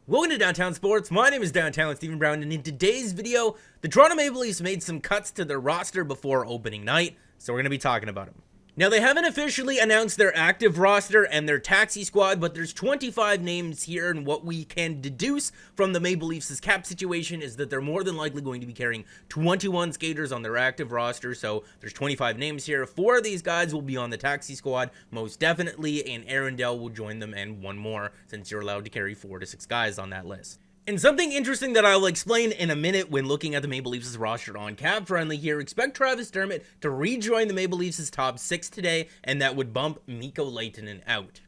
Welcome to Downtown Sports. My name is Downtown Stephen Brown, and in today's video, the Toronto Maple Leafs made some cuts to their roster before opening night, so we're going to be talking about them. Now, they haven't officially announced their active roster and their taxi squad, but there's 25 names here, and what we can deduce from the Maple Leafs' cap situation is that they're more than likely going to be carrying 21 skaters on their active roster, so there's 25 names here. 4 of these guys will be on the taxi squad, most definitely, and Arundel will join them, and one more, since you're allowed to carry 4 to 6 guys on that list. And something interesting that I'll explain in a minute when looking at the Maple Leafs' roster on Cap Friendly here, expect Travis Dermott to rejoin the Maple Leafs' top 6 today, and that would bump Mikko Lehtonen out.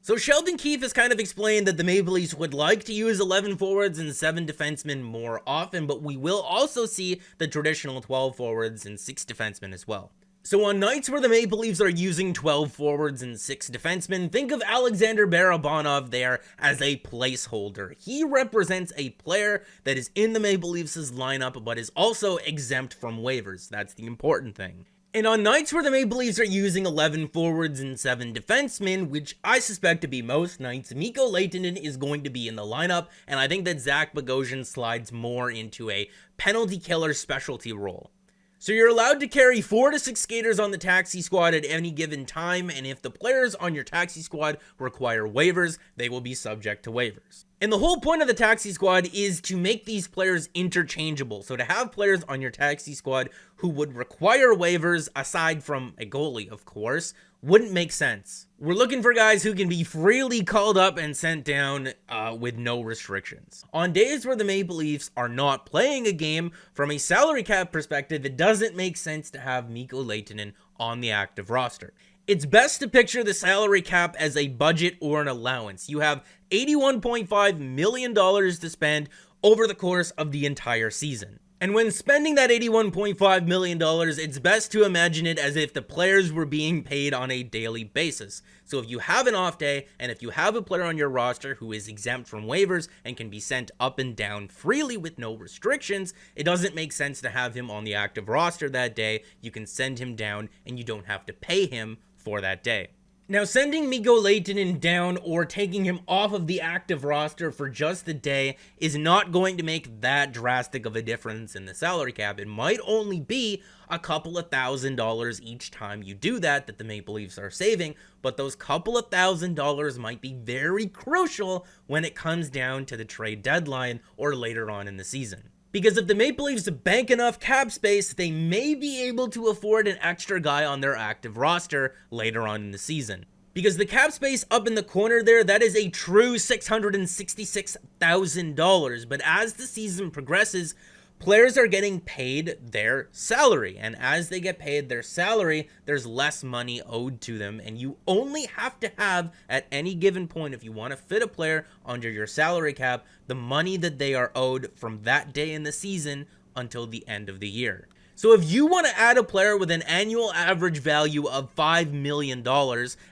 So Sheldon Keefe has kind of explained that the Maple Leafs would like to use 11 forwards and 7 defensemen more often, but we will also see the traditional 12 forwards and 6 defensemen as well. So on nights where the Maple Leafs are using 12 forwards and 6 defensemen, think of Alexander Barabanov there as a placeholder. He represents a player that is in the Maple Leafs' lineup, but is also exempt from waivers. That's the important thing. And on nights where the Maple Leafs are using 11 forwards and 7 defensemen, which I suspect to be most nights, Mikko Lehtonen is going to be in the lineup, and I think that Zach Bogosian slides more into a penalty killer specialty role. So you're allowed to carry 4 to 6 skaters on the taxi squad at any given time, and if the players on your taxi squad require waivers, they will be subject to waivers. And the whole point of the taxi squad is to make these players interchangeable. So to have players on your taxi squad who would require waivers, aside from a goalie, of course, wouldn't make sense. We're looking for guys who can be freely called up and sent down with no restrictions. On days where the Maple Leafs are not playing a game, from a salary cap perspective, it doesn't make sense to have Mikko Lehtonen on the active roster. It's best to picture the salary cap as a budget or an allowance. You have $81.5 million to spend over the course of the entire season. And when spending that $81.5 million, it's best to imagine it as if the players were being paid on a daily basis. So if you have an off day, and if you have a player on your roster who is exempt from waivers and can be sent up and down freely with no restrictions, it doesn't make sense to have him on the active roster that day. You can send him down and you don't have to pay him for that day. Now, sending Mikko Lehtonen down or taking him off of the active roster for just a day is not going to make that drastic of a difference in the salary cap. It might only be a couple of $1,000s each time you do that the Maple Leafs are saving, but those couple of $1,000s might be very crucial when it comes down to the trade deadline or later on in the season. Because if the Maple Leafs bank enough cap space, they may be able to afford an extra guy on their active roster later on in the season. Because the cap space up in the corner there, that is a true $666,000. But as the season progresses, players are getting paid their salary. And as they get paid their salary, there's less money owed to them. And you only have to have, at any given point, if you want to fit a player under your salary cap, the money that they are owed from that day in the season until the end of the year. So if you want to add a player with an annual average value of $5 million,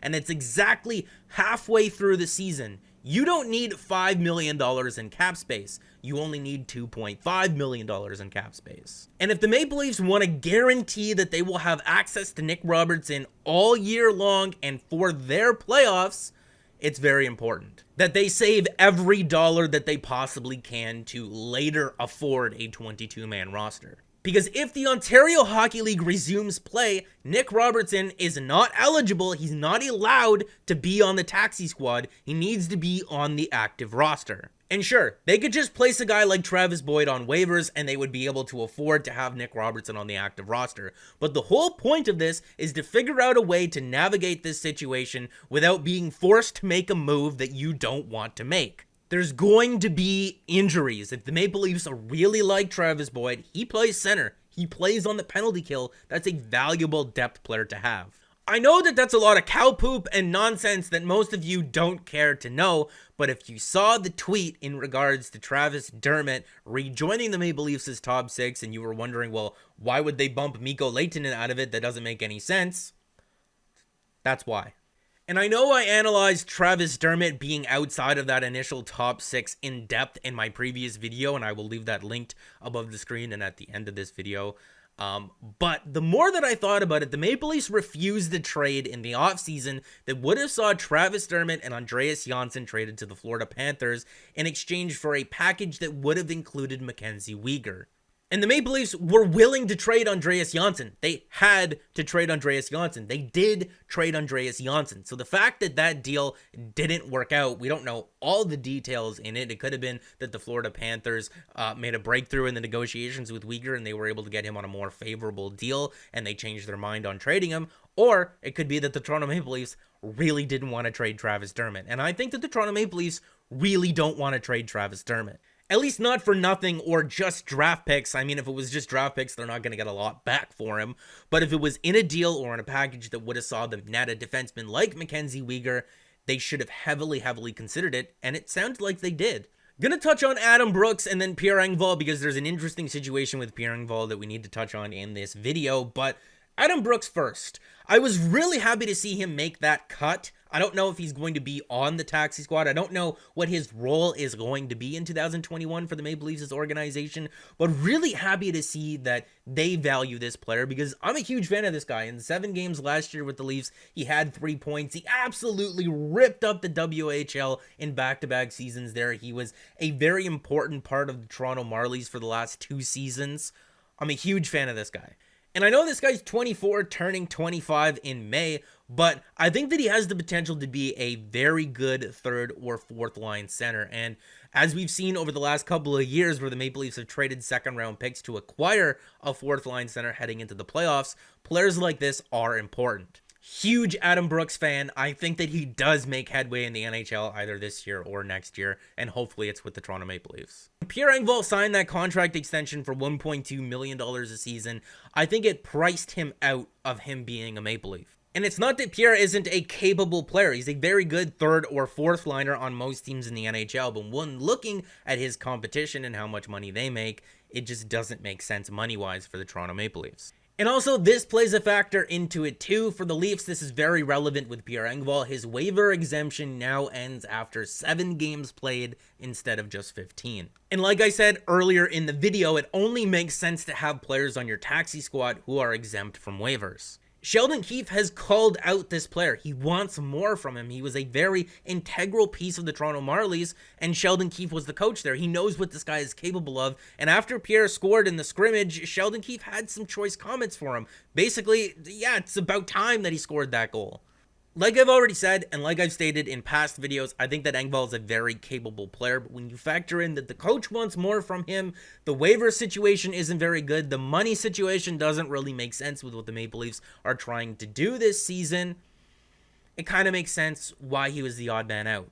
and it's exactly halfway through the season, you don't need $5 million in cap space. You only need $2.5 million in cap space. And if the Maple Leafs want to guarantee that they will have access to Nick Robertson all year long and for their playoffs, it's very important that they save every dollar that they possibly can to later afford a 22-man roster. Because if the Ontario Hockey League resumes play, Nick Robertson is not eligible. He's not allowed to be on the taxi squad. He needs to be on the active roster. And sure, they could just place a guy like Travis Boyd on waivers and they would be able to afford to have Nick Robertson on the active roster. But the whole point of this is to figure out a way to navigate this situation without being forced to make a move that you don't want to make. There's going to be injuries. If the Maple Leafs really like Travis Boyd, he plays center. He plays on the penalty kill. That's a valuable depth player to have. I know that that's a lot of cow poop and nonsense that most of you don't care to know, but if you saw the tweet in regards to Travis Dermott rejoining the Maple Leafs' top 6 and you were wondering, well, why would they bump Mikko Lehtonen out of it? That doesn't make any sense. That's why. And I know I analyzed Travis Dermott being outside of that initial top 6 in depth in my previous video, and I will leave that linked above the screen and at the end of this video. But the more that I thought about it, the Maple Leafs refused the trade in the offseason that would have saw Travis Dermott and Andreas Johnsson traded to the Florida Panthers in exchange for a package that would have included Mackenzie Weegar. And the Maple Leafs were willing to trade Andreas Johnsson. They had to trade Andreas Johnsson. They did trade Andreas Johnsson. So the fact that that deal didn't work out, we don't know all the details in it. It could have been that the Florida Panthers made a breakthrough in the negotiations with Weegar and they were able to get him on a more favorable deal and they changed their mind on trading him. Or it could be that the Toronto Maple Leafs really didn't want to trade Travis Dermott. And I think that the Toronto Maple Leafs really don't want to trade Travis Dermott. At least not for nothing or just draft picks. I mean, if it was just draft picks, they're not going to get a lot back for him. But if it was in a deal or in a package that would have saw them net a defenseman like Mackenzie Weegar, they should have heavily considered it, and it sounded like they did. Gonna touch on Adam Brooks and then Pierre Engvall because there's an interesting situation with Pierre Engvall that we need to touch on in this video, but Adam Brooks first. I was really happy to see him make that cut. I don't know if he's going to be on the taxi squad. I don't know what his role is going to be in 2021 for the Maple Leafs organization, but really happy to see that they value this player because I'm a huge fan of this guy. In 7 games last year with the Leafs, he had 3 points. He absolutely ripped up the WHL in back-to-back seasons there. He was a very important part of the Toronto Marlies for the last 2 seasons. I'm a huge fan of this guy. And I know this guy's 24, turning 25 in May, but I think that he has the potential to be a very good third or fourth line center. And as we've seen over the last couple of years where the Maple Leafs have traded second-round picks to acquire a fourth line center heading into the playoffs, players like this are important. Huge Adam Brooks fan. I think that he does make headway in the NHL either this year or next year, and hopefully it's with the Toronto Maple Leafs. Pierre Engvall signed that contract extension for $1.2 million a season. I think it priced him out of him being a Maple Leaf. And it's not that Pierre isn't a capable player. He's a very good third or fourth liner on most teams in the NHL, but when looking at his competition and how much money they make, it just doesn't make sense money-wise for the Toronto Maple Leafs. And also, this plays a factor into it too. For the Leafs, this is very relevant with Pierre Engvall. His waiver exemption now ends after 7 games played instead of just 15. And like I said earlier in the video, it only makes sense to have players on your taxi squad who are exempt from waivers. Sheldon Keefe has called out this player. He wants more from him. He was a very integral piece of the Toronto Marlies, and Sheldon Keefe was the coach there. He knows what this guy is capable of, and after Pierre scored in the scrimmage, Sheldon Keefe had some choice comments for him. Basically, yeah, it's about time that he scored that goal. Like I've already said, and like I've stated in past videos, I think that Engvall is a very capable player, but when you factor in that the coach wants more from him, the waiver situation isn't very good, the money situation doesn't really make sense with what the Maple Leafs are trying to do this season, it kind of makes sense why he was the odd man out.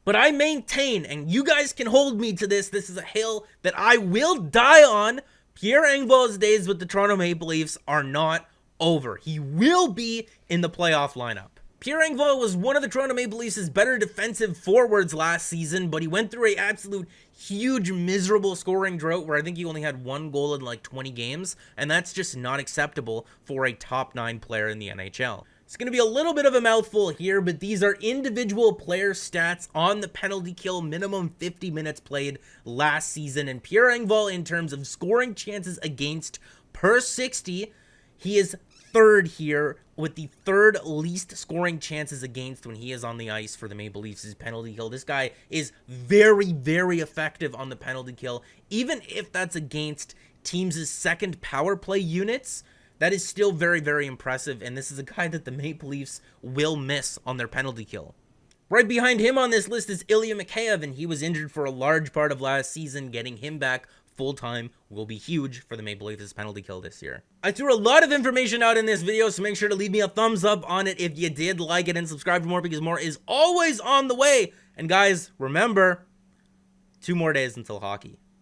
But I maintain, and you guys can hold me to this is a hill that I will die on, Pierre Engvall's days with the Toronto Maple Leafs are not over. He will be in the playoff lineup. Pierre Engvall was one of the Toronto Maple Leafs' better defensive forwards last season, but he went through an absolute huge, miserable scoring drought where I think he only had 1 goal in like 20 games, and that's just not acceptable for a top 9 player in the NHL. It's going to be a little bit of a mouthful here, but these are individual player stats on the penalty kill, minimum 50 minutes played last season, and Pierre Engvall, in terms of scoring chances against per 60, he is 3rd here with the 3rd least scoring chances against when he is on the ice for the Maple Leafs' penalty kill. This guy is very, very effective on the penalty kill. Even if that's against teams' second power play units, that is still very, very impressive, and this is a guy that the Maple Leafs will miss on their penalty kill. Right behind him on this list is Ilya Mckay, and he was injured for a large part of last season. Getting him back full-time will be huge for the Maple Leafs' penalty kill this year. I threw a lot of information out in this video, so make sure to leave me a thumbs up on it if you did like it, and subscribe for more because more is always on the way. And guys, remember, 2 more days until hockey.